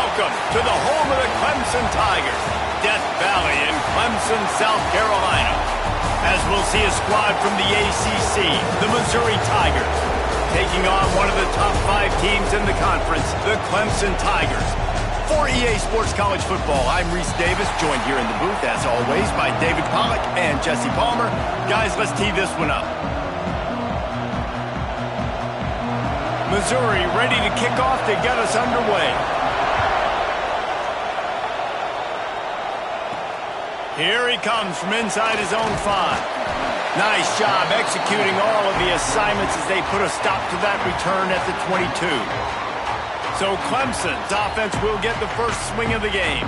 Welcome to the home of the Clemson Tigers, Death Valley in Clemson, South Carolina. As we'll see a squad from the ACC, the Missouri Tigers, taking on one of the top 5 teams in the conference, the Clemson Tigers. For EA Sports College Football, I'm Reese Davis, joined here in the booth, as always, by David Pollack and Jesse Palmer. Guys, let's tee this one up. Missouri ready to kick off to get us underway. Here he comes from inside his own 5. Nice job executing all of the assignments as they put a stop to that return at the 22. So Clemson's offense will get the first swing of the game.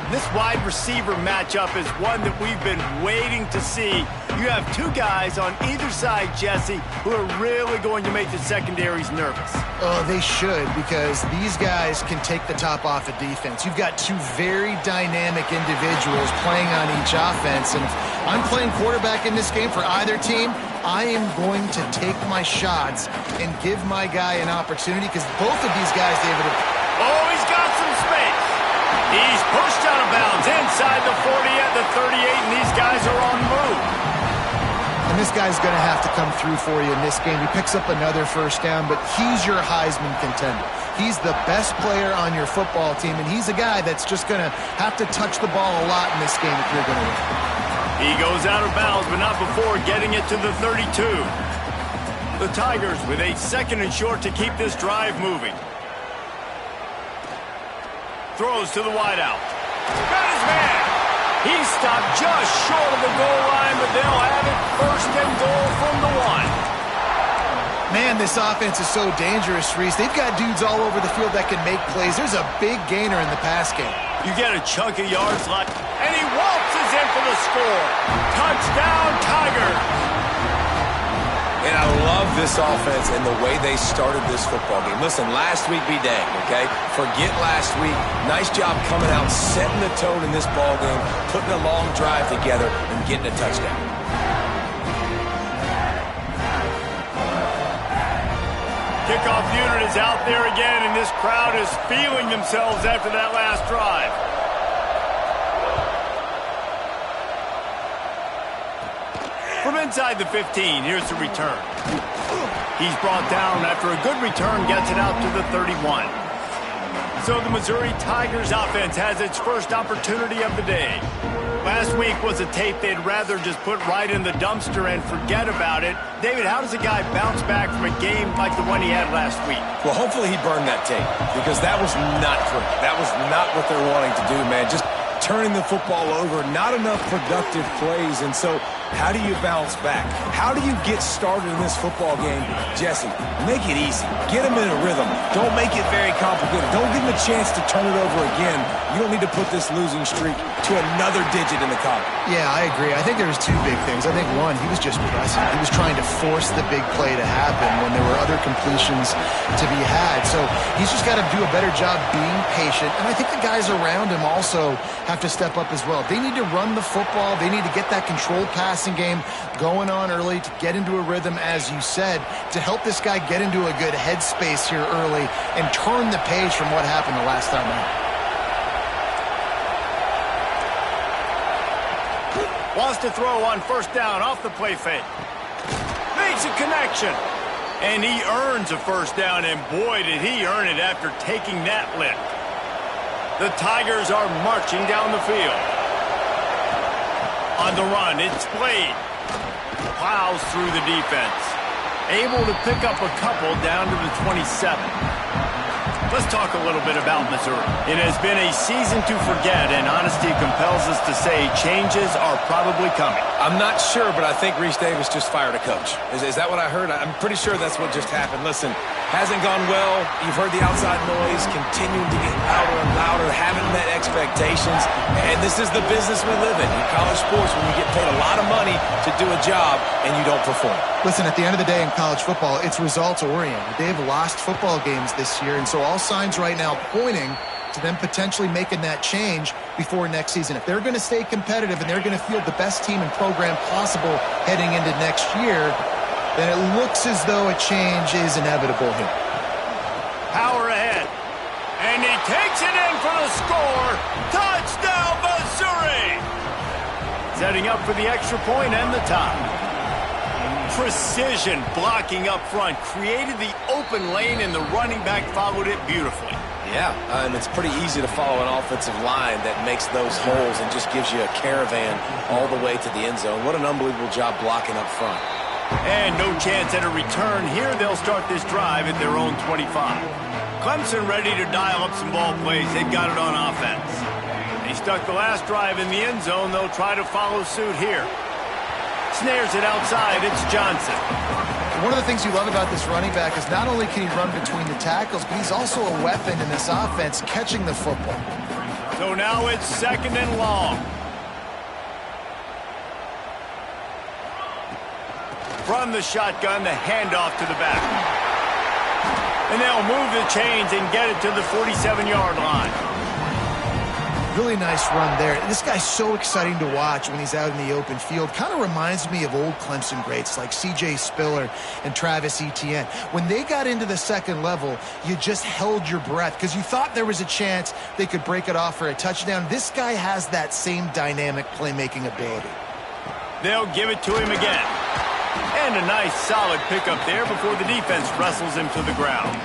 This wide receiver matchup is one that we've been waiting to see. You have 2 guys on either side, Jesse, who are really going to make the secondaries nervous. Oh, they should, because these guys can take the top off of defense. You've got 2 very dynamic individuals playing on each offense, and if I'm playing quarterback in this game for either team, I am going to take my shots and give my guy an opportunity, because both of these guys, David... Oh, he's got some space. He's pushed out of bounds inside the 40 at the 38, and these guys are on move. And this guy's going to have to come through for you in this game. He picks up another first down, but he's your Heisman contender. He's the best player on your football team, and he's a guy that's just going to have to touch the ball a lot in this game if you're going to win. He goes out of bounds, but not before getting it to the 32. The Tigers with a 2nd and short to keep this drive moving. Throws to the wideout. Got his man. He stopped just short of the goal line, but they'll have it 1st and goal from the 1. Man, this offense is so dangerous, Reese. They've got dudes all over the field that can make plays. There's a big gainer in the pass game. You get a chunk of yards like, and he waltzes in for the score. Touchdown, Tigers. And I love this offense and the way they started this football game. Listen, last week be dang, okay? Forget last week. Nice job coming out, setting the tone in this ball game, putting a long drive together, and getting a touchdown. Kickoff unit is out there again, and this crowd is feeling themselves after that last drive. From inside the 15, here's the return. He's brought down after a good return, gets it out to the 31. So the Missouri Tigers offense has its first opportunity of the day. Last week was a tape they'd rather just put right in the dumpster and forget about it. David, how does a guy bounce back from a game like the one he had last week? Well, hopefully he burned that tape, because that was not great. That was not what they're wanting to do, man. Just turning the football over, not enough productive plays, and so how do you bounce back? How do you get started in this football game? Jesse, make it easy. Get them in a rhythm. Don't make it very complicated. Don't give them a chance to turn it over again. You don't need to put this losing streak to another digit in the column. Yeah, I agree. I think there was 2 big things. I think, one, he was just pressing. He was trying to force the big play to happen when there were other completions to be had. So he's just got to do a better job being patient. And I think the guys around him also have to step up as well. They need to run the football. They need to get that controlled passing game going on early to get into a rhythm, as you said, to help this guy get into a good headspace here early and turn the page from what happened the last time out. Wants to throw on 1st down off the play fake. Makes a connection. And he earns a 1st down, and boy, did he earn it after taking that lift. The Tigers are marching down the field. On the run, it's Blade. Plows through the defense. Able to pick up a couple down to the 27. Let's talk a little bit about Missouri. It has been a season to forget, and honesty compels us to say changes are probably coming. I'm not sure, but I think Reese Davis just fired a coach. Is that what I heard? I'm pretty sure that's what just happened. Listen, hasn't gone well. You've heard the outside noise continuing to get louder and louder, haven't met expectations, and this is the business we live in college sports, when you get paid a lot of money to do a job and you don't perform. Listen, at the end of the day in college football, it's results-oriented. They've lost football games this year, and so all signs right now pointing to them potentially making that change before next season. If they're going to stay competitive and they're going to field the best team and program possible heading into next year, then it looks as though a change is inevitable here. Power ahead. And he takes it in for the score. Touchdown, Missouri! Setting up for the extra point and the tie. Precision blocking up front. Created the open lane, and the running back followed it beautifully. Yeah, it's pretty easy to follow an offensive line that makes those holes and just gives you a caravan all the way to the end zone. What an unbelievable job blocking up front. And no chance at a return here. They'll start this drive at their own 25. Clemson ready to dial up some ball plays. They've got it on offense. They stuck the last drive in the end zone. They'll try to follow suit here. Snares it outside. It's Johnson. One of the things you love about this running back is not only can he run between the tackles, but he's also a weapon in this offense catching the football. So now it's 2nd and long. From the shotgun, the handoff to the back. And they'll move the chains and get it to the 47-yard line. Really nice run there. This guy's so exciting to watch when he's out in the open field. Kind of reminds me of old Clemson greats like C.J. Spiller and Travis Etienne. When they got into the second level, you just held your breath because you thought there was a chance they could break it off for a touchdown. This guy has that same dynamic playmaking ability. They'll give it to him again. And a nice solid pickup there before the defense wrestles him to the ground.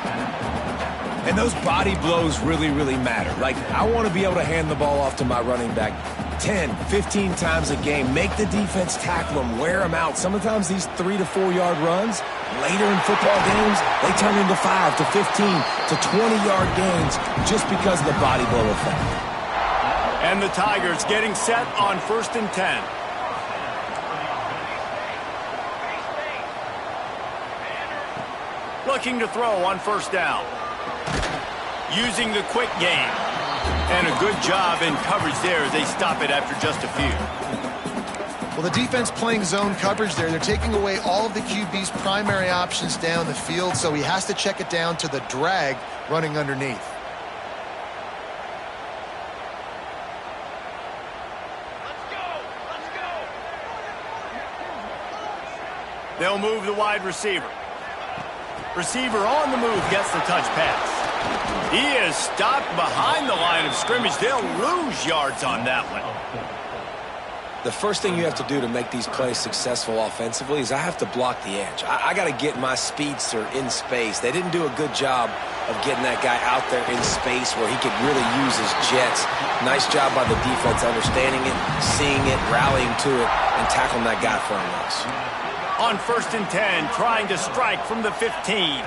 And those body blows really, really matter. Like, I want to be able to hand the ball off to my running back 10, 15 times a game. Make the defense tackle them, wear them out. Sometimes these 3 to 4 yard runs, later in football games, they turn into 5 to 15 to 20-yard gains just because of the body blow effect. And the Tigers getting set on 1st and 10. Looking to throw on 1st down. Using the quick game. And a good job in coverage there as they stop it after just a few. Well, the defense playing zone coverage there. They're taking away all of the QB's primary options down the field, so he has to check it down to the drag running underneath. They'll move the wide receiver. Receiver on the move gets the touch pass. He is stopped behind the line of scrimmage. They'll lose yards on that one. The first thing you have to do to make these plays successful offensively is I have to block the edge. I got to get my speedster in space. They didn't do a good job of getting that guy out there in space where he could really use his jets. Nice job by the defense understanding it, seeing it, rallying to it, and tackling that guy for a loss. On 1st and 10, trying to strike from the 15.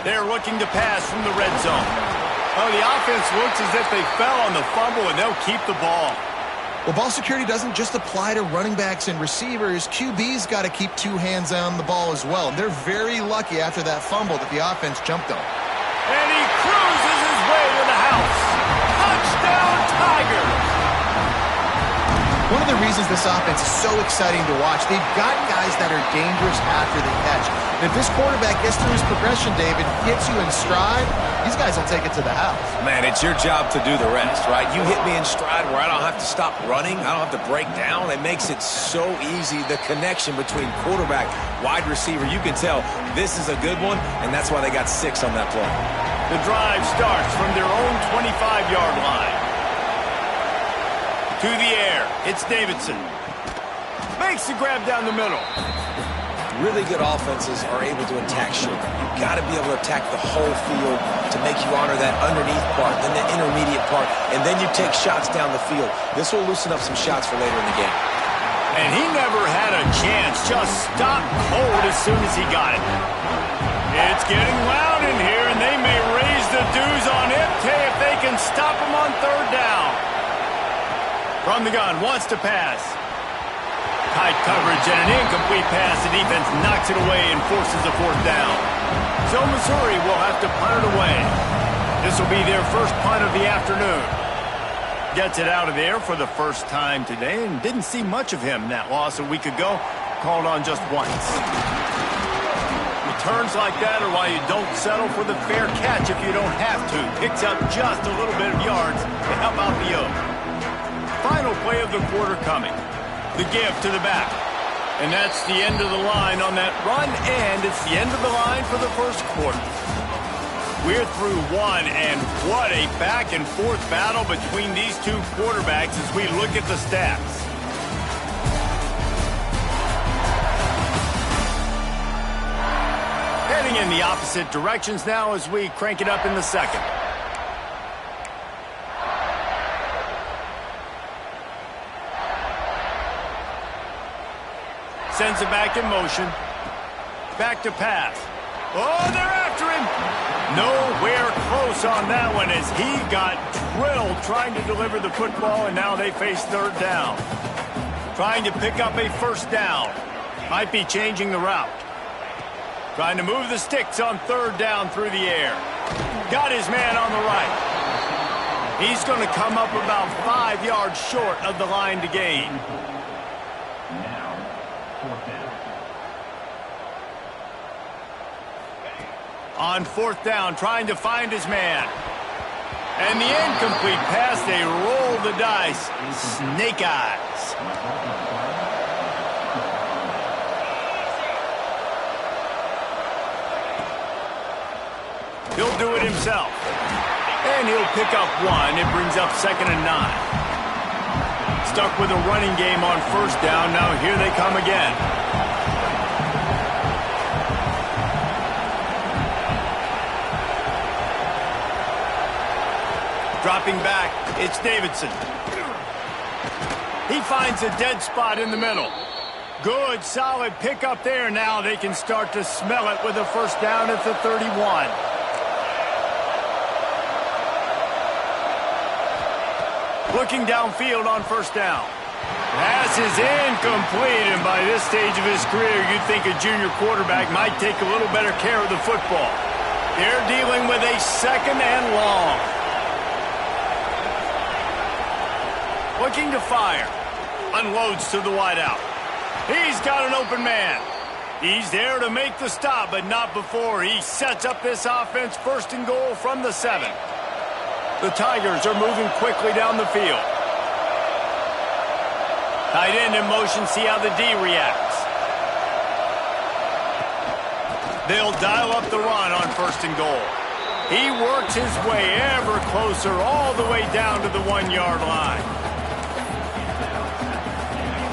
They're looking to pass from the red zone. Oh, the offense looks as if they fell on the fumble, and they'll keep the ball. Well, ball security doesn't just apply to running backs and receivers. QB's got to keep 2 hands on the ball as well. They're very lucky after that fumble that the offense jumped on. And he cruises his way to the house. Touchdown, Tigers! One of the reasons this offense is so exciting to watch, they've got guys that are dangerous after they catch. And if this quarterback gets through his progression, David, gets you in stride, these guys will take it to the house. Man, it's your job to do the rest, right? You hit me in stride where I don't have to stop running. I don't have to break down. It makes it so easy. The connection between quarterback, wide receiver, you can tell this is a good one, and that's why they got 6 on that play. The drive starts from their own 25-yard line. To the air, it's Davidson. Makes the grab down the middle. Really good offenses are able to attack short. You've got to be able to attack the whole field to make you honor that underneath part, then the intermediate part, and then you take shots down the field. This will loosen up some shots for later in the game. And he never had a chance. Just stopped cold as soon as he got it. It's getting loud in here, and they may raise the dues on Ipte if they can stop him on 3rd down. From the gun, wants to pass. Tight coverage and an incomplete pass. The defense knocks it away and forces a 4th down. So Missouri will have to punt it away. This will be their first punt of the afternoon. Gets it out of there for the first time today and didn't see much of him in that loss a week ago. Called on just once. Returns like that are why you don't settle for the fair catch if you don't have to. Picks up just a little bit of yards to help out the Oak. Final play of the quarter coming. The give to the back. And that's the end of the line on that run, and it's the end of the line for the first quarter. We're through one, and what a back-and-forth battle between these two quarterbacks as we look at the stats. Heading in the opposite directions now as we crank it up in the second. Sends it back in motion. Back to pass. Oh, they're after him. Nowhere close on that one as he got drilled trying to deliver the football, and now they face third down. Trying to pick up a first down. Might be changing the route. Trying to move the sticks on third down through the air. Got his man on the right. He's going to come up about 5 yards short of the line to gain. On fourth down, trying to find his man. And the incomplete pass, they roll the dice. Snake eyes. He'll do it himself. And he'll pick up one. It brings up 2nd and 9. Stuck with a running game on first down. Now here they come again. Dropping back, it's Davidson. He finds a dead spot in the middle. Good, solid pickup there. Now they can start to smell it with a first down at the 31. Looking downfield on first down. Pass is incomplete, and by this stage of his career, you'd think a junior quarterback might take a little better care of the football. They're dealing with a 2nd and long. Looking to fire. Unloads to the wideout. He's got an open man. He's there to make the stop, but not before he sets up this offense 1st and goal from the 7. The Tigers are moving quickly down the field. Tight end in motion, see how the D reacts. They'll dial up the run on 1st and goal. He works his way ever closer all the way down to the 1-yard line.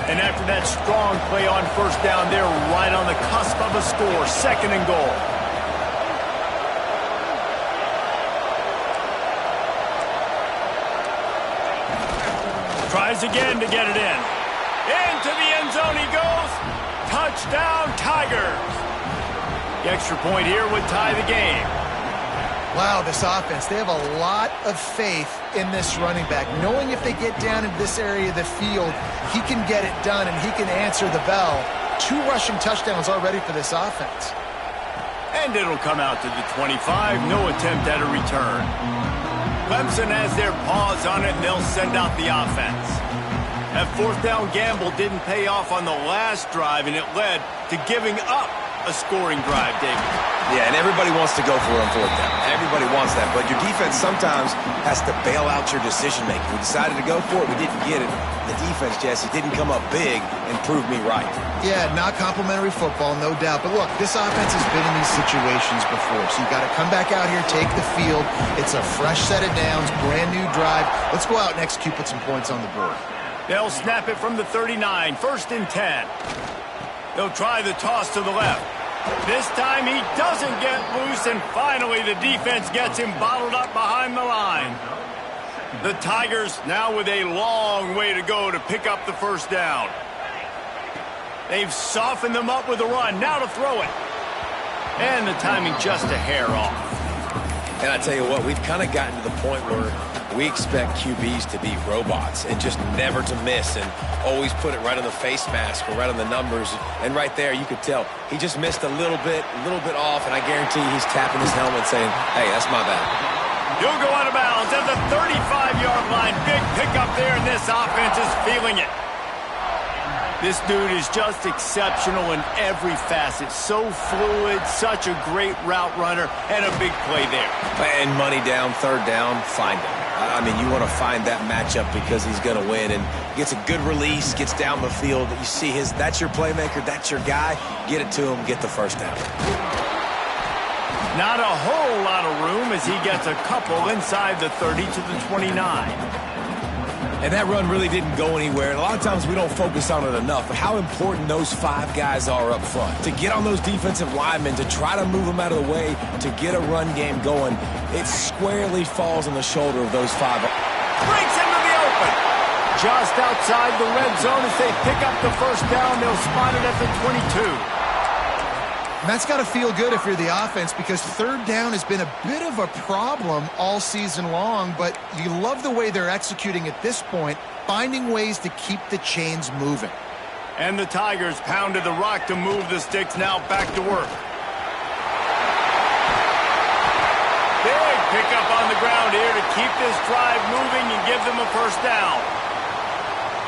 And after that strong play on first down, they're right on the cusp of a score. 2nd and goal. Tries again to get it in. Into the end zone he goes. Touchdown, Tigers. The extra point here would tie the game. Wow, this offense, they have a lot of faith in this running back, knowing if they get down in this area of the field, he can get it done and he can answer the bell. 2 rushing touchdowns already for this offense. And it'll come out to the 25, no attempt at a return. Clemson has their paws on it, and they'll send out the offense. That 4th down gamble didn't pay off on the last drive, and it led to giving up a scoring drive, David. Yeah, and everybody wants to go for it on 4th down. Everybody wants that, but your defense sometimes has to bail out your decision-making. We decided to go for it. We didn't get it. The defense, Jesse, didn't come up big and prove me right. Yeah, not complimentary football, no doubt. But look, this offense has been in these situations before, so you got to come back out here, take the field. It's a fresh set of downs, brand new drive. Let's go out and execute, put some points on the board. They'll snap it from the 39, 1st and 10. They'll try the toss to the left. This time he doesn't get loose, and finally the defense gets him bottled up behind the line. The Tigers now with a long way to go to pick up the first down. They've softened them up with a run. Now to throw it. And the timing just a hair off. And I tell you what, we've kind of gotten to the point where we expect QBs to be robots and just never to miss and always put it right on the face mask or right on the numbers. And right there, you could tell he just missed a little bit off, and I guarantee he's tapping his helmet saying, hey, that's my bad. He'll go out of bounds at the 35-yard line. Big pickup there, and this offense is feeling it. This dude is just exceptional in every facet. So fluid, such a great route runner, and a big play there. And money down, 3rd down, find him. I mean, you want to find that matchup because he's going to win, and gets a good release, gets down the field. You see that's your playmaker, that's your guy. Get it to him, get the first down. Not a whole lot of room as he gets a couple inside the 30 to the 29. And that run really didn't go anywhere. And a lot of times we don't focus on it enough, but how important those 5 guys are up front. To get on those defensive linemen, to try to move them out of the way, to get a run game going, it squarely falls on the shoulder of those 5. Breaks into the open. Just outside the red zone as they pick up the first down. They'll spot it at the 22. And that's got to feel good if you're the offense, because third down has been a bit of a problem all season long, but you love the way they're executing at this point, finding ways to keep the chains moving. And the Tigers pounded the rock to move the sticks, now back to work. Big pickup on the ground here to keep this drive moving and give them a first down.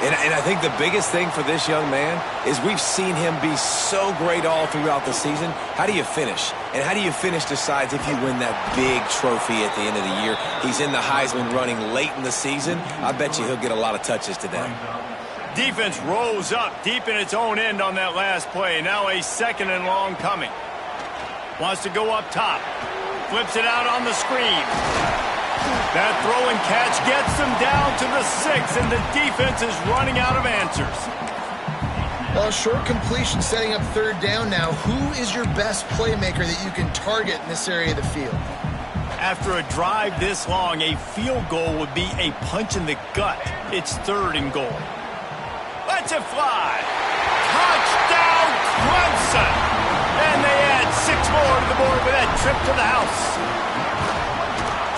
And I think the biggest thing for this young man is we've seen him be so great all throughout the season. How do you finish? And how do you finish decides if you win that big trophy at the end of the year. He's in the Heisman running late in the season. I bet you he'll get a lot of touches today. Defense rolls up deep in its own end on that last play. Now a 2nd and long coming. Wants to go up top. Flips it out on the screen. That throw and catch gets them down to the 6, and the defense is running out of answers. Well, short completion setting up third down now. Who is your best playmaker that you can target in this area of the field? After a drive this long, a field goal would be a punch in the gut. It's 3rd and goal. Let's it fly. Touchdown, Clemson! And they add 6 more to the board with that trip to the house.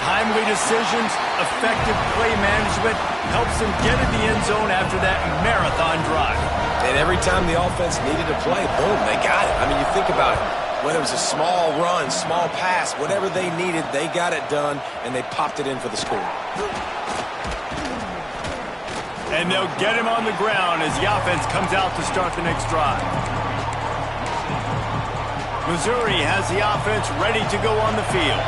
Timely decisions, effective play management helps them get in the end zone after that marathon drive. And every time the offense needed to play, boom, they got it. I mean, you think about it. Whether it was a small run, small pass, whatever they needed, they got it done, and they popped it in for the score. And they'll get him on the ground as the offense comes out to start the next drive. Missouri has the offense ready to go on the field.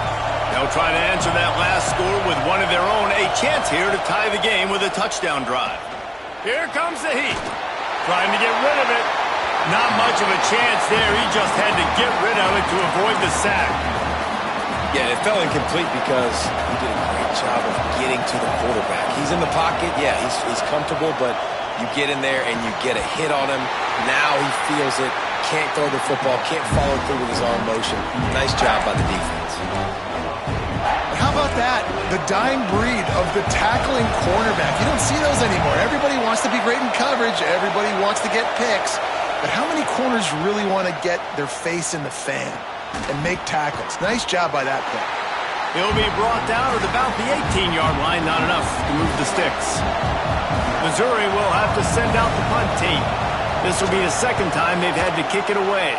They'll try to answer that last score with one of their own. A chance here to tie the game with a touchdown drive. Here comes the heat. Trying to get rid of it. Not much of a chance there. He just had to get rid of it to avoid the sack. Yeah, it fell incomplete because he did a great job of getting to the quarterback. He's in the pocket. Yeah, he's comfortable, but you get in there and you get a hit on him. Now he feels it. Can't throw the football. Can't follow through with his arm motion. Nice job by the defense. How about that? The dying breed of the tackling cornerback. You don't see those anymore. Everybody wants to be great in coverage. Everybody wants to get picks. But how many corners really want to get their face in the fan and make tackles? Nice job by that play. He'll be brought down at about the 18-yard line. Not enough to move the sticks. Missouri will have to send out the punt team. This will be the 2nd time they've had to kick it away.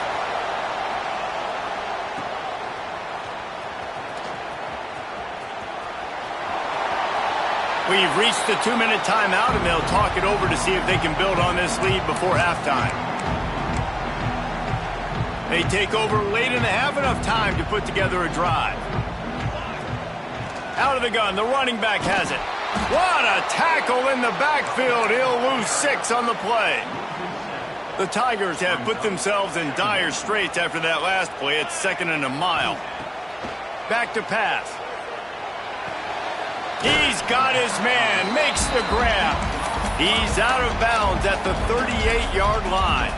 We've reached the 2-minute timeout, and they'll talk it over to see if they can build on this lead before halftime. They take over late and have enough time to put together a drive. Out of the gun, the running back has it. What a tackle in the backfield. He'll lose 6 on the play. The Tigers have put themselves in dire straits after that last play. It's 2nd and a mile. Back to pass. He's got his man, makes the grab. He's out of bounds at the 38-yard line.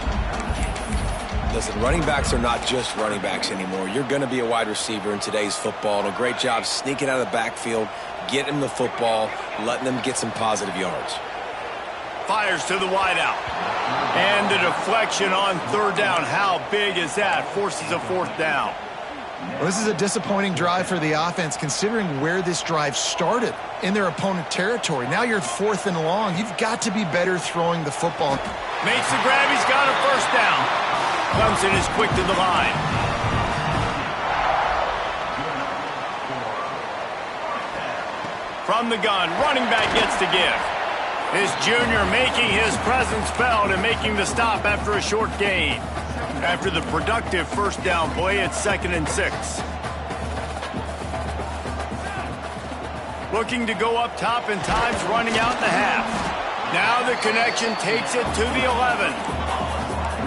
Listen, running backs are not just running backs anymore. You're going to be a wide receiver in today's football. And a great job sneaking out of the backfield, getting them the football, letting them get some positive yards. Fires to the wideout. And the deflection on 3rd down. How big is that? Forces a 4th down. Well, this is a disappointing drive for the offense, considering where this drive started in their opponent territory. Now you're 4th and long. You've got to be better throwing the football. Makes the grab. He's got a first down. Clemson is quick to the line. From the gun, running back gets to give. This junior making his presence felt and making the stop after a short gain. After the productive first down play, it's 2nd and 6. Looking to go up top, and time's running out in the half. Now the connection takes it to the 11.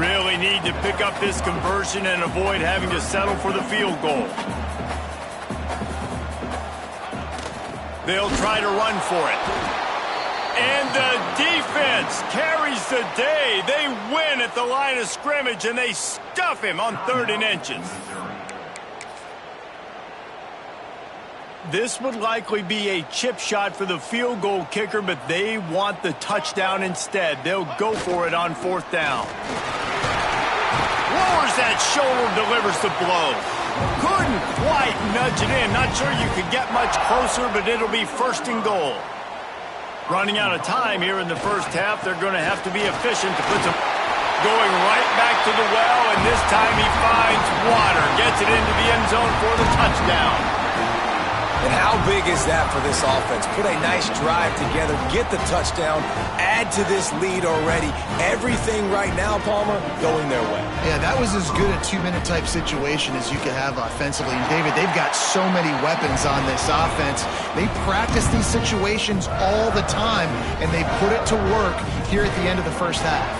Really need to pick up this conversion and avoid having to settle for the field goal. They'll try to run for it. And the defense carries the day. They win at the line of scrimmage, and they stuff him on 3rd and inches. This would likely be a chip shot for the field goal kicker, but they want the touchdown instead. They'll go for it on 4th down. Lowers that shoulder, delivers the blow. Couldn't quite nudge it in. Not sure you could get much closer, but it'll be 1st and goal. Running out of time here in the first half. They're going to have to be efficient to put some... Going right back to the well, and this time he finds water. Gets it into the end zone for the touchdown. And how big is that for this offense? Put a nice drive together, get the touchdown, add to this lead already. Everything right now, Palmer, going their way. Yeah, that was as good a 2-minute type situation as you could have offensively. And David, they've got so many weapons on this offense. They practice these situations all the time, and they put it to work here at the end of the first half.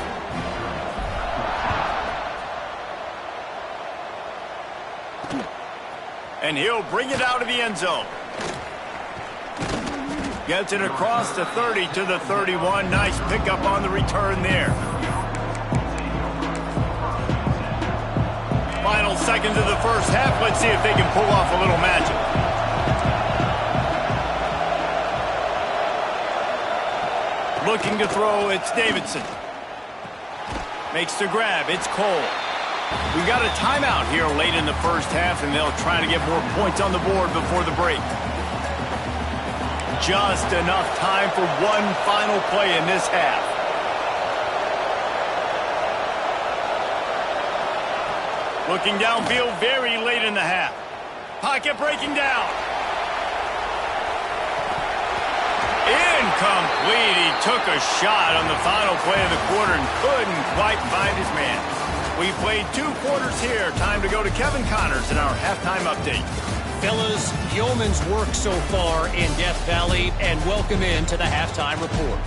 And he'll bring it out of the end zone. Gets it across the 30 to the 31. Nice pickup on the return there. Final seconds of the first half. Let's see if they can pull off a little magic. Looking to throw, it's Davidson. Makes the grab, it's Cole. We got a timeout here late in the first half, and they'll try to get more points on the board before the break. Just enough time for one final play in this half. Looking downfield very late in the half. Pocket breaking down. Incomplete. He took a shot on the final play of the quarter and couldn't quite find his man. We played 2 quarters here. Time to go to Kevin Connors in our halftime update. Fellas, yeoman's work so far in Death Valley, and welcome in to the halftime report.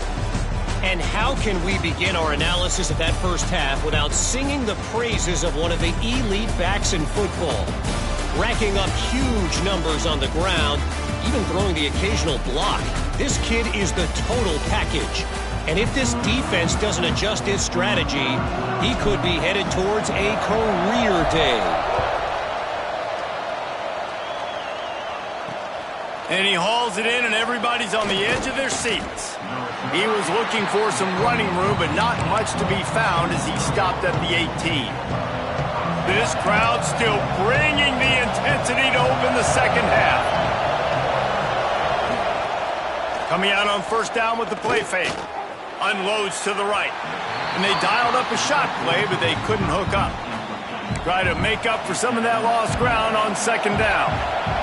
And how can we begin our analysis of that first half without singing the praises of one of the elite backs in football? Racking up huge numbers on the ground, even throwing the occasional block. This kid is the total package. And if this defense doesn't adjust its strategy, he could be headed towards a career day. And he hauls it in, and everybody's on the edge of their seats. He was looking for some running room, but not much to be found as he stopped at the 18. This crowd still bringing the intensity to open the second half. Coming out on 1st down with the play fake. Unloads to the right. And they dialed up a shot play, but they couldn't hook up. Try to make up for some of that lost ground on 2nd down.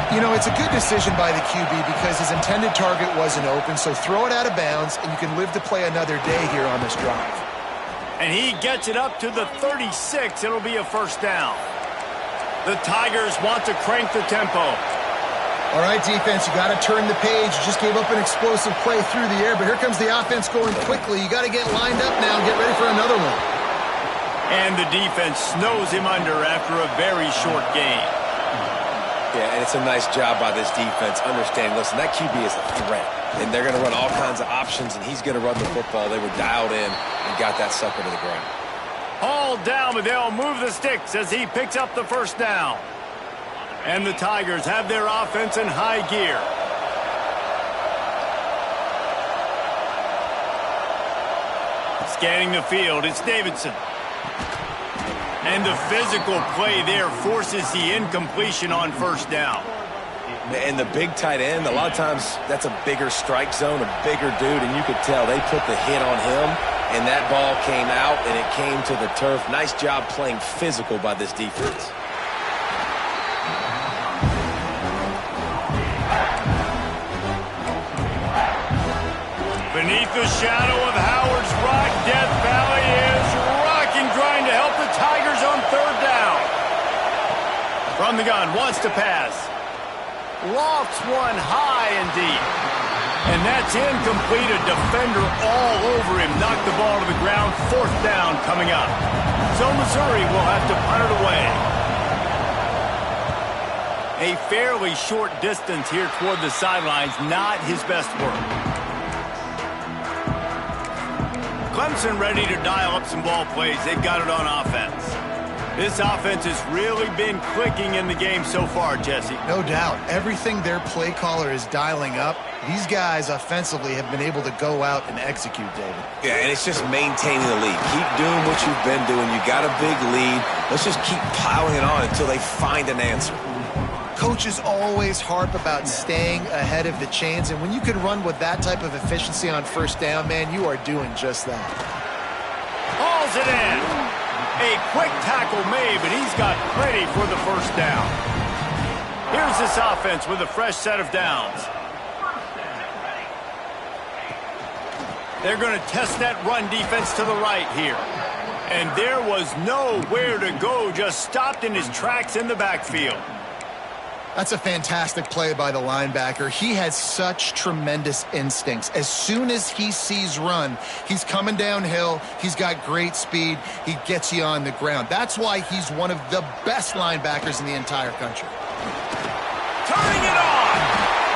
You know, it's a good decision by the QB because his intended target wasn't open, so throw it out of bounds, and you can live to play another day here on this drive. And he gets it up to the 36. It'll be a 1st down. The Tigers want to crank the tempo. All right, defense, you got to turn the page. You just gave up an explosive play through the air, but here comes the offense going quickly. You got to get lined up now and get ready for another one. And the defense snows him under after a very short game. Yeah, and it's a nice job by this defense. Understanding, listen, that QB is a threat, and they're going to run all kinds of options, and he's going to run the football. They were dialed in and got that sucker to the ground. Hauled down, but they'll move the sticks as he picks up the 1st down. And the Tigers have their offense in high gear. Scanning the field, it's Davidson. And the physical play there forces the incompletion on 1st down. And the big tight end, a lot of times that's a bigger strike zone, a bigger dude, and you could tell they put the hit on him, and that ball came out, and it came to the turf. Nice job playing physical by this defense. Beneath the shadow of Howard's Rock, Death Valley is rocking, trying to help the Tigers on 3rd down. From the gun, wants to pass. Lofts one high and deep. And that's incomplete. A defender all over him. Knocked the ball to the ground. 4th down coming up. So Missouri will have to punt it away. A fairly short distance here toward the sidelines. Not his best work. Clemson ready to dial up some ball plays. They've got it on offense. This offense has really been clicking in the game so far, Jesse. No doubt. Everything their play caller is dialing up, these guys offensively have been able to go out and execute, David. Yeah, and it's just maintaining the lead. Keep doing what you've been doing. You got a big lead. Let's just keep piling it on until they find an answer. Coaches always harp about staying ahead of the chains, and when you can run with that type of efficiency on 1st down, man, you are doing just that. Hauls it in. A quick tackle made, but he's got plenty for the 1st down. Here's this offense with a fresh set of downs. They're going to test that run defense to the right here. And there was nowhere to go, just stopped in his tracks in the backfield. That's a fantastic play by the linebacker. He has such tremendous instincts. As soon as he sees run, he's coming downhill. He's got great speed. He gets you on the ground. That's why he's one of the best linebackers in the entire country. Turning it on!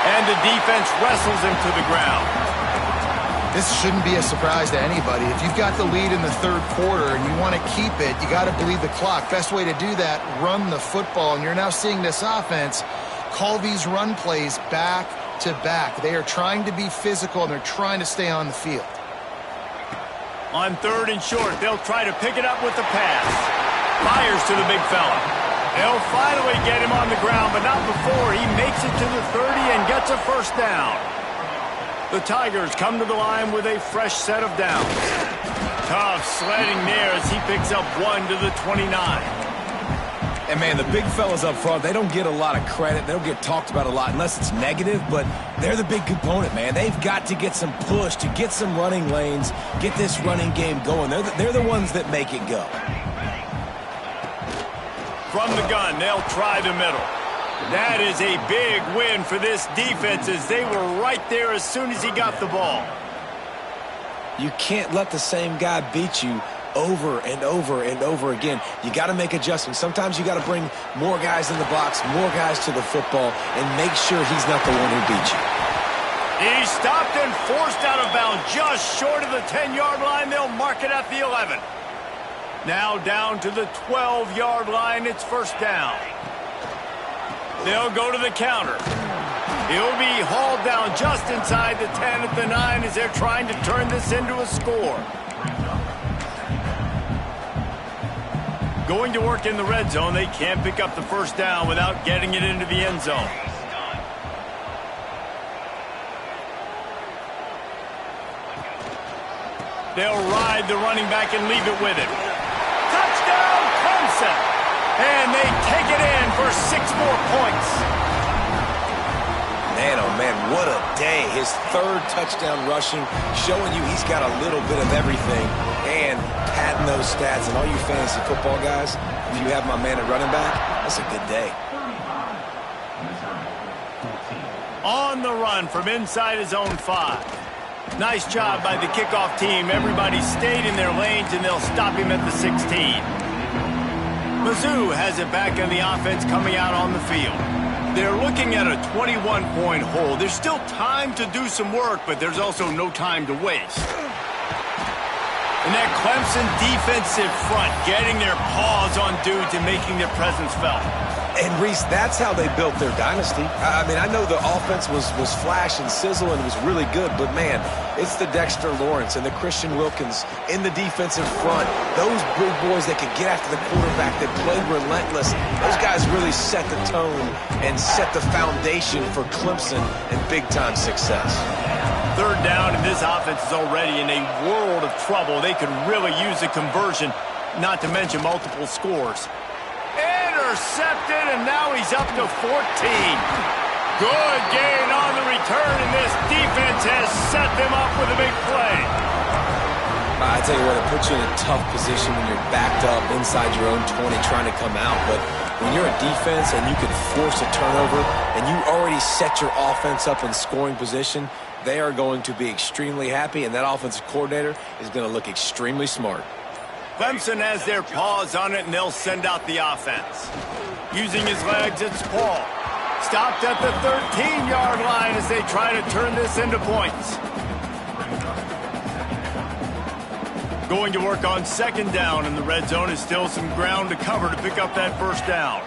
And the defense wrestles him to the ground. This shouldn't be a surprise to anybody. If you've got the lead in the 3rd quarter and you want to keep it, you got to bleed the clock. Best way to do that, run the football. And you're now seeing this offense call these run plays back to back. They are trying to be physical, and they're trying to stay on the field. On 3rd and short, they'll try to pick it up with the pass. Fires to the big fella. They'll finally get him on the ground, but not before he makes it to the 30 and gets a 1st down. The Tigers come to the line with a fresh set of downs. Tough sledding there as he picks up 1 to the 29. And, man, the big fellas up front, they don't get a lot of credit. They don't get talked about a lot unless it's negative, but they're the big component, man. They've got to get some push to get some running lanes, get this running game going. They're the ones that make it go. From the gun, they'll try the middle. That is a big win for this defense as they were right there as soon as he got the ball. You can't let the same guy beat you over and over and over again. You got to make adjustments. Sometimes you got to bring more guys in the box, more guys to the football, and make sure he's not the one who beat you. He's stopped and forced out of bounds just short of the 10-yard line. They'll mark it at the 11. Now down to the 12-yard line. It's 1st down. They'll go to the counter. He'll be hauled down just inside the 10 at the 9 as they're trying to turn this into a score. Going to work in the red zone. They can't pick up the 1st down without getting it into the end zone. They'll ride the running back and leave it with him. Touchdown, Clemson! And they take it in for 6 more points. Man, oh man, what a day. His 3rd touchdown rushing, showing you he's got a little bit of everything. And padding those stats. And all you fantasy football guys, if you have my man at running back, that's a good day. On the run from inside his own 5. Nice job by the kickoff team. Everybody stayed in their lanes, and they'll stop him at the 16. Mizzou has it back on the offense coming out on the field. They're looking at a 21-point hole. There's still time to do some work, but there's also no time to waste. And that Clemson defensive front getting their paws on dudes and making their presence felt. And, Reese, that's how they built their dynasty. I mean, I know the offense was flash and sizzle and was really good, but, man, it's the Dexter Lawrence and the Christian Wilkins in the defensive front. Those big boys that could get after the quarterback, that played relentless. Those guys really set the tone and set the foundation for Clemson and big-time success. 3rd down, and this offense is already in a world of trouble. They could really use a conversion, not to mention multiple scores. Intercepted, and now he's up to 14. Good gain on the return, and this defense has set them up with a big play. I tell you what, it puts you in a tough position when you're backed up inside your own 20 trying to come out. But when you're a defense and you can force a turnover and you already set your offense up in scoring position, they are going to be extremely happy, and that offensive coordinator is going to look extremely smart. Clemson has their paws on it, and they'll send out the offense. Using his legs, it's Paul. Stopped at the 13-yard line as they try to turn this into points. Going to work on second down, and the red zone is still some ground to cover to pick up that first down.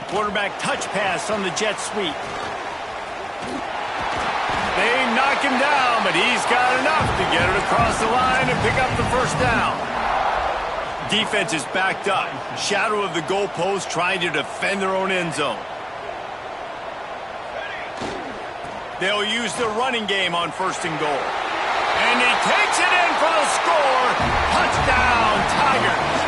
Quarterback touch pass on the jet sweep. They knock him down, but he's got enough to get it across the line and pick up the first down. Defense is backed up. Shadow of the goalpost trying to defend their own end zone. They'll use the running game on first and goal. And he takes it in for the score. Touchdown, Tigers.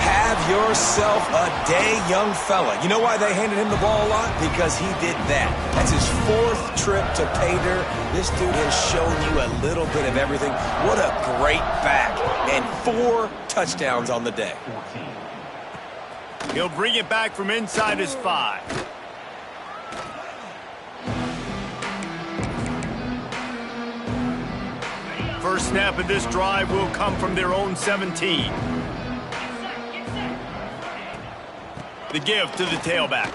Have yourself a day, young fella. You know why they handed him the ball a lot? Because he did that. That's his 4th trip to pay dirt. This dude has shown you a little bit of everything. What a great back. And 4 touchdowns on the day. He'll bring it back from inside his 5. First snap of this drive will come from their own 17. The give to the tailback.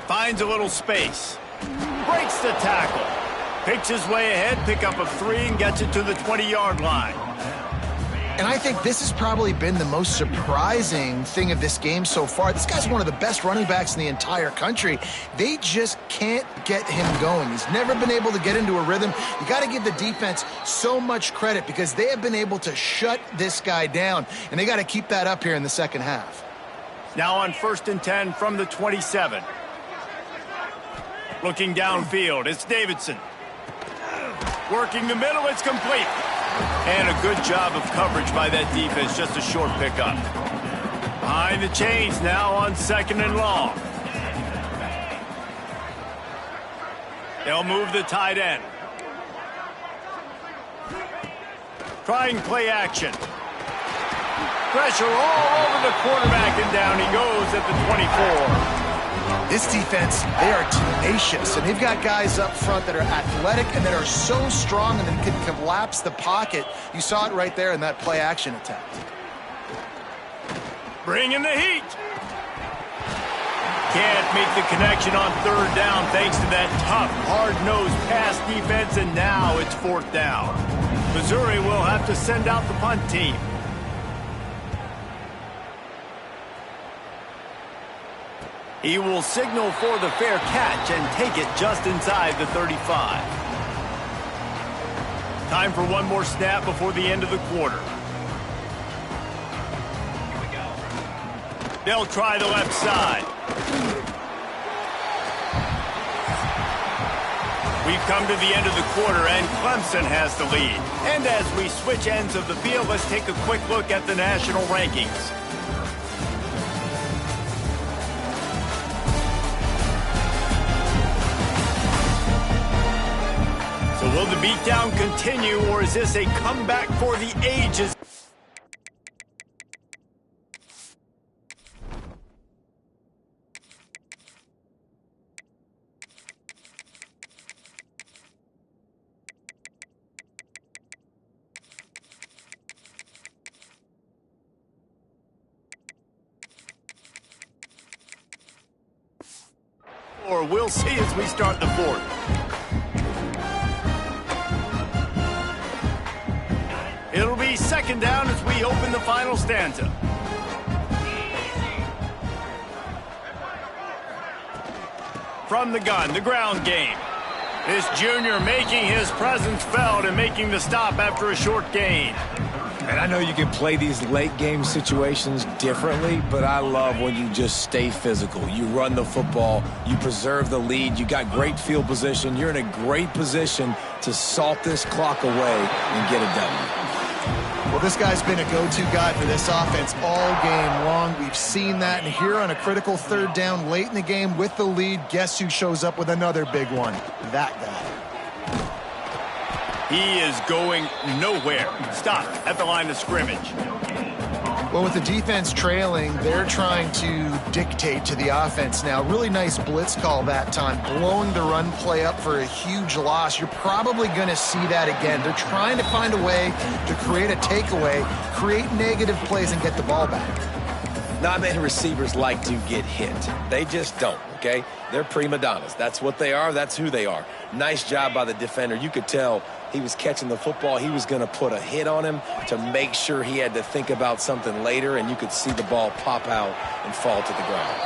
Finds a little space. Breaks the tackle. Picks his way ahead, pick up of 3, and gets it to the 20-yard line. And I think this has probably been the most surprising thing of this game so far. This guy's one of the best running backs in the entire country. They just can't get him going. He's never been able to get into a rhythm. You got to give the defense so much credit because they have been able to shut this guy down, and they got to keep that up here in the second half. Now on 1st and 10 from the 27. Looking downfield, it's Davidson. Working the middle, it's complete. And a good job of coverage by that defense, just a short pickup. Behind the chains now on 2nd and long. They'll move the tight end. Trying play action. Pressure all over the quarterback, and down he goes at the 24. This defense, they are tenacious, and they've got guys up front that are athletic and that are so strong and that can collapse the pocket. You saw it right there in that play action attempt. Bringing the heat. Can't make the connection on 3rd down thanks to that tough, hard-nosed pass defense, and now it's 4th down. Missouri will have to send out the punt team. He will signal for the fair catch and take it just inside the 35. Time for one more snap before the end of the quarter. They'll try the left side. We've come to the end of the quarter, and Clemson has the lead. And as we switch ends of the field, let's take a quick look at the national rankings. So will the beatdown continue, or is this a comeback for the ages? Or we'll see as we start the 4th. It'll be 2nd down as we open the final stanza. From the gun, the ground game. This junior making his presence felt and making the stop after a short gain. And I know you can play these late game situations differently, but I love when you just stay physical. You run the football, you preserve the lead, you got great field position, you're in a great position to salt this clock away and get it done. Well, this guy's been a go-to guy for this offense all game long. We've seen that, and here on a critical 3rd down late in the game with the lead, guess who shows up with another big one? That guy. He is going nowhere. Stop at the line of scrimmage. Well, with the defense trailing, they're trying to dictate to the offense now. Really nice blitz call that time, blowing the run play up for a huge loss. You're probably going to see that again. They're trying to find a way to create a takeaway, create negative plays, and get the ball back. Not many receivers like to get hit. They just don't, okay? They're prima donnas. That's what they are. That's who they are. Nice job by the defender. You could tell he was catching the football. He was going to put a hit on him to make sure he had to think about something later, and you could see the ball pop out and fall to the ground.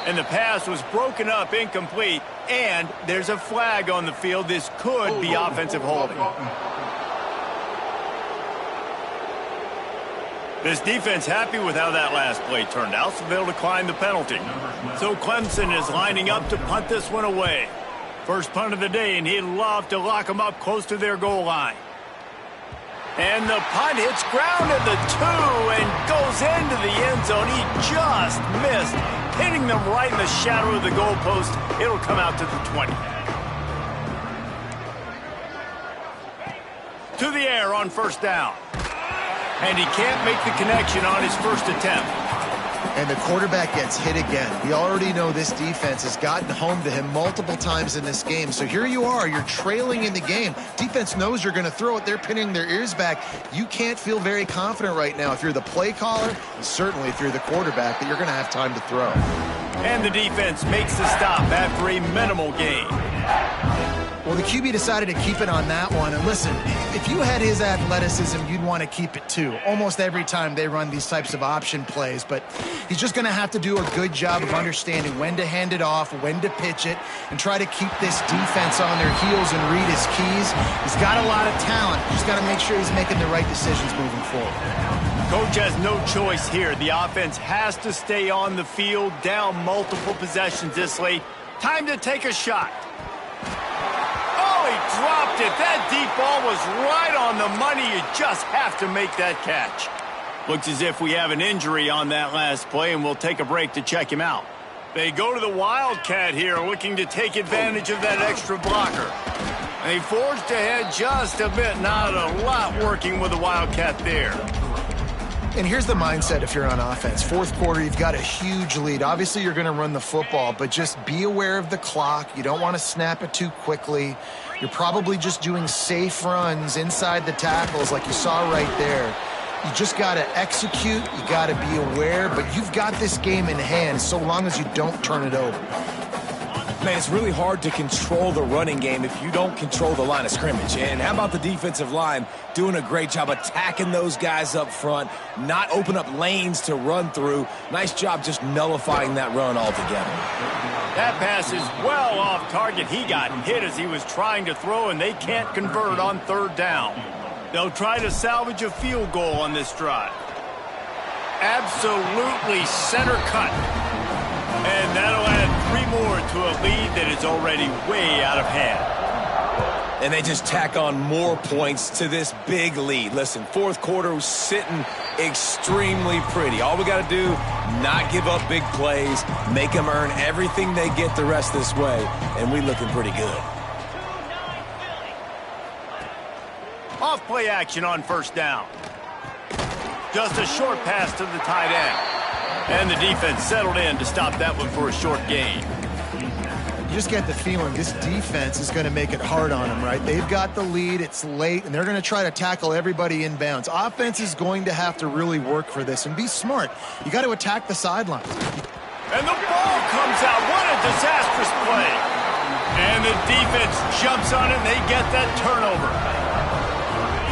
And the pass was broken up, incomplete, and there's a flag on the field. This could be offensive holding. This defense happy with how that last play turned out, so they'll decline the penalty. So Clemson is lining up to punt this one away. First punt of the day, and he'd love to lock them up close to their goal line. And the punt hits ground at the 2 and goes into the end zone. He just missed, hitting them right in the shadow of the goalpost. It'll come out to the 20. To the air on first down. And he can't make the connection on his first attempt. And the quarterback gets hit again. We already know this defense has gotten home to him multiple times in this game. So here you are. You're trailing in the game. Defense knows you're going to throw it. They're pinning their ears back. You can't feel very confident right now if you're the play caller, and certainly if you're the quarterback, that you're going to have time to throw. And the defense makes the stop after a minimal gain. Well, the QB decided to keep it on that one. And listen, if you had his athleticism, you'd want to keep it too. Almost every time they run these types of option plays. But he's just going to have to do a good job of understanding when to hand it off, when to pitch it, and try to keep this defense on their heels and read his keys. He's got a lot of talent. He's got to make sure he's making the right decisions moving forward. Coach has no choice here. The offense has to stay on the field, down multiple possessions this late. Time to take a shot. He dropped it. That deep ball was right on the money. You just have to make that catch. Looks as if we have an injury on that last play, and we'll take a break to check him out. They go to the Wildcat here, looking to take advantage of that extra blocker. They forged ahead just a bit. Not a lot working with the Wildcat there. And here's the mindset if you're on offense. Fourth quarter, you've got a huge lead. Obviously, you're going to run the football, but just be aware of the clock. You don't want to snap it too quickly. You're probably just doing safe runs inside the tackles like you saw right there. You just got to execute. You got to be aware, but you've got this game in hand so long as you don't turn it over. Man, it's really hard to control the running game if you don't control the line of scrimmage. And how about the defensive line doing a great job attacking those guys up front, not open up lanes to run through. Nice job just nullifying that run altogether. That pass is well off target. He got hit as he was trying to throw, and they can't convert on third down. They'll try to salvage a field goal on this drive. Absolutely center cut. And that'll add 3 more to a lead that is already way out of hand. And they just tack on more points to this big lead. Listen, fourth quarter was sitting extremely pretty. All we got to do, not give up big plays, make them earn everything they get the rest this way, and we looking pretty good. Off play action on first down. Just a short pass to the tight end. And the defense settled in to stop that one for a short gain. You just get the feeling this defense is going to make it hard on them, right? They've got the lead, it's late, and they're going to try to tackle everybody inbounds. Offense is going to have to really work for this and be smart. You got to attack the sidelines. And the ball comes out. What a disastrous play. And the defense jumps on it, and they get that turnover.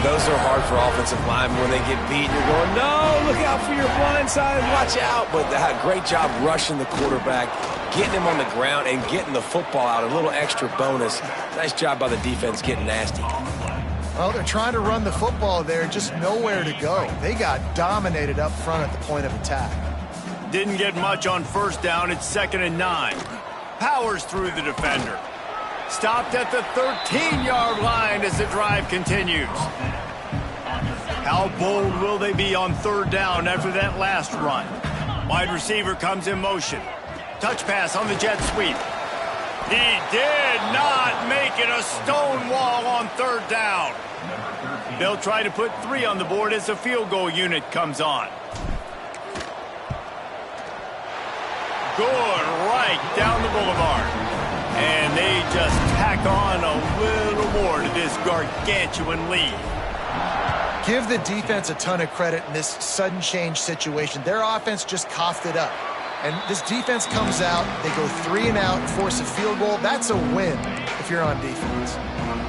Those are hard for offensive linemen when they get beat. You're going, no, look out for your blind side, watch out. But they had a great job rushing the quarterback, getting him on the ground, and getting the football out. A little extra bonus. Nice job by the defense getting nasty. Well, they're trying to run the football there, just nowhere to go. They got dominated up front at the point of attack. Didn't get much on first down. It's 2nd and 9. Powers through the defender. Stopped at the 13-yard line as the drive continues. How bold will they be on third down after that last run? Wide receiver comes in motion. Touch pass on the jet sweep. He did not make it. A stone wall on third down. They'll try to put 3 on the board as the field goal unit comes on. good right down the boulevard. And they just tack on a little more to this gargantuan lead. Give the defense a ton of credit in this sudden change situation. Their offense just coughed it up. And this defense comes out, they go 3 and out, force a field goal. That's a win if you're on defense.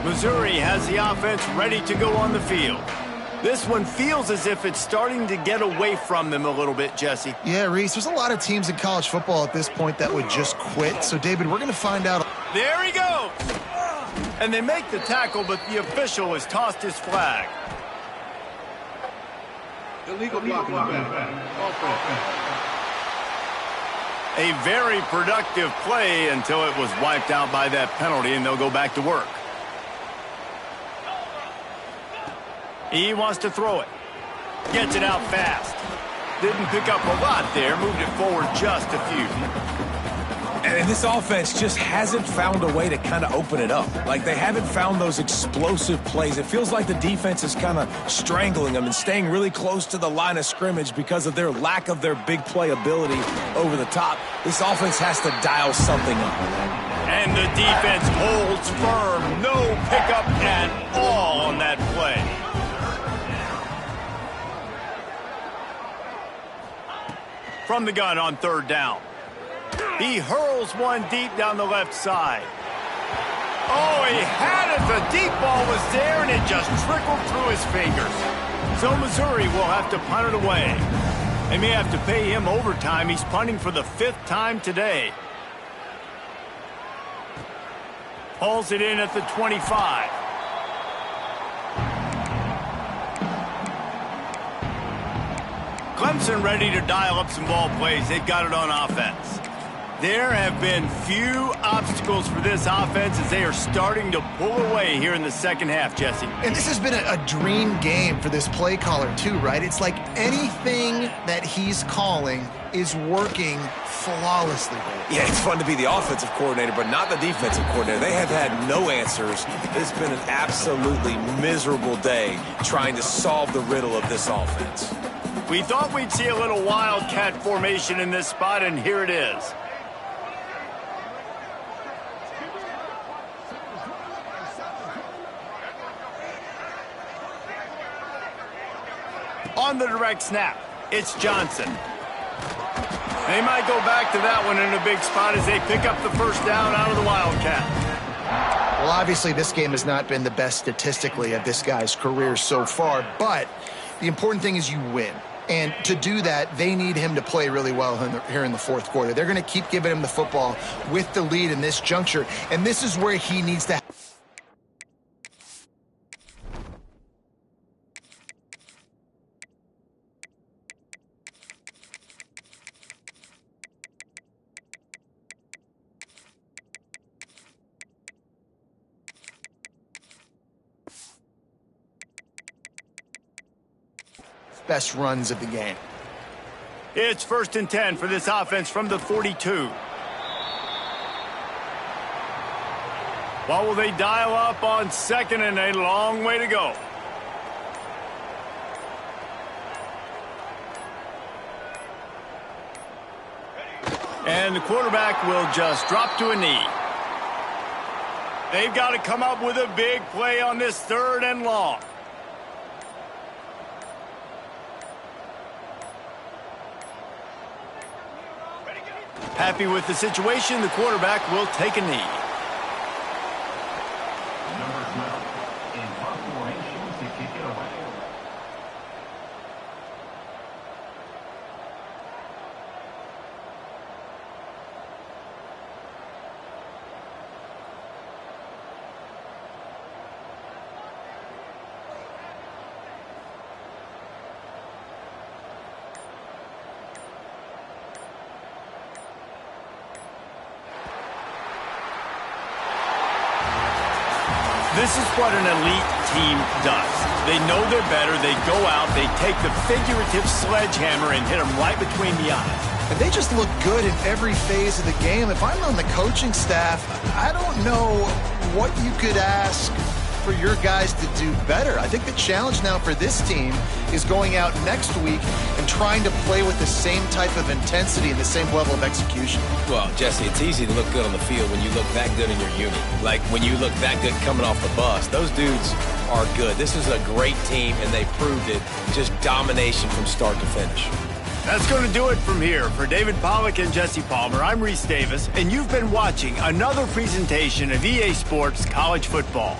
Missouri has the offense ready to go on the field. This one feels as if it's starting to get away from them a little bit, Jesse. Yeah, Reese, there's a lot of teams in college football at this point that would just quit. So, David, we're going to find out. There he goes! And they make the tackle, but the official has tossed his flag. Illegal blocking the back. A very productive play until it was wiped out by that penalty, and they'll go back to work. He wants to throw it. Gets it out fast. Didn't pick up a lot there. Moved it forward just a few. And this offense just hasn't found a way to kind of open it up. Like, they haven't found those explosive plays. It feels like the defense is kind of strangling them and staying really close to the line of scrimmage because of their lack of their big play ability over the top. This offense has to dial something up. And the defense holds firm. No pickup at all on that play. From the gun on 3rd down. He hurls one deep down the left side. Oh, he had it. The deep ball was there, and it just trickled through his fingers. So Missouri will have to punt it away. They may have to pay him overtime. He's punting for the 5th time today. Hauls it in at the 25. Clemson ready to dial up some ball plays. They've got it on offense. There have been few obstacles for this offense as they are starting to pull away here in the second half, Jesse. And this has been a dream game for this play caller, too, right? It's like anything that he's calling is working flawlessly. Yeah, it's fun to be the offensive coordinator, but not the defensive coordinator. They have had no answers. It's been an absolutely miserable day trying to solve the riddle of this offense. We thought we'd see a little wildcat formation in this spot, and here it is. On the direct snap, it's Johnson. They might go back to that one in a big spot as they pick up the first down out of the Wildcat. Well, obviously, this game has not been the best statistically of this guy's career so far, but the important thing is you win. And to do that, they need him to play really well here in the 4th quarter. They're going to keep giving him the football with the lead in this juncture, and this is where he needs to. Best runs of the game. It's 1st and 10 for this offense from the 42. What will they dial up on 2nd and a long way to go? And the quarterback will just drop to a knee. They've got to come up with a big play on this 3rd and long. Happy with the situation, the quarterback will take a knee. Number 12 in formation to kick it away. This is what an elite team does. They know they're better. They go out, they take the figurative sledgehammer and hit them right between the eyes. And they just look good in every phase of the game. If I'm on the coaching staff, I don't know what you could ask for your guys to do better. I think the challenge now for this team is going out next week and trying to play with the same type of intensity and the same level of execution. Well, Jesse, it's easy to look good on the field when you look that good in your unit. Like when you look that good coming off the bus. Those dudes are good. This is a great team, and they proved it. Just domination from start to finish. That's going to do it from here. For David Pollack and Jesse Palmer, I'm Reese Davis, and you've been watching another presentation of EA Sports College Football.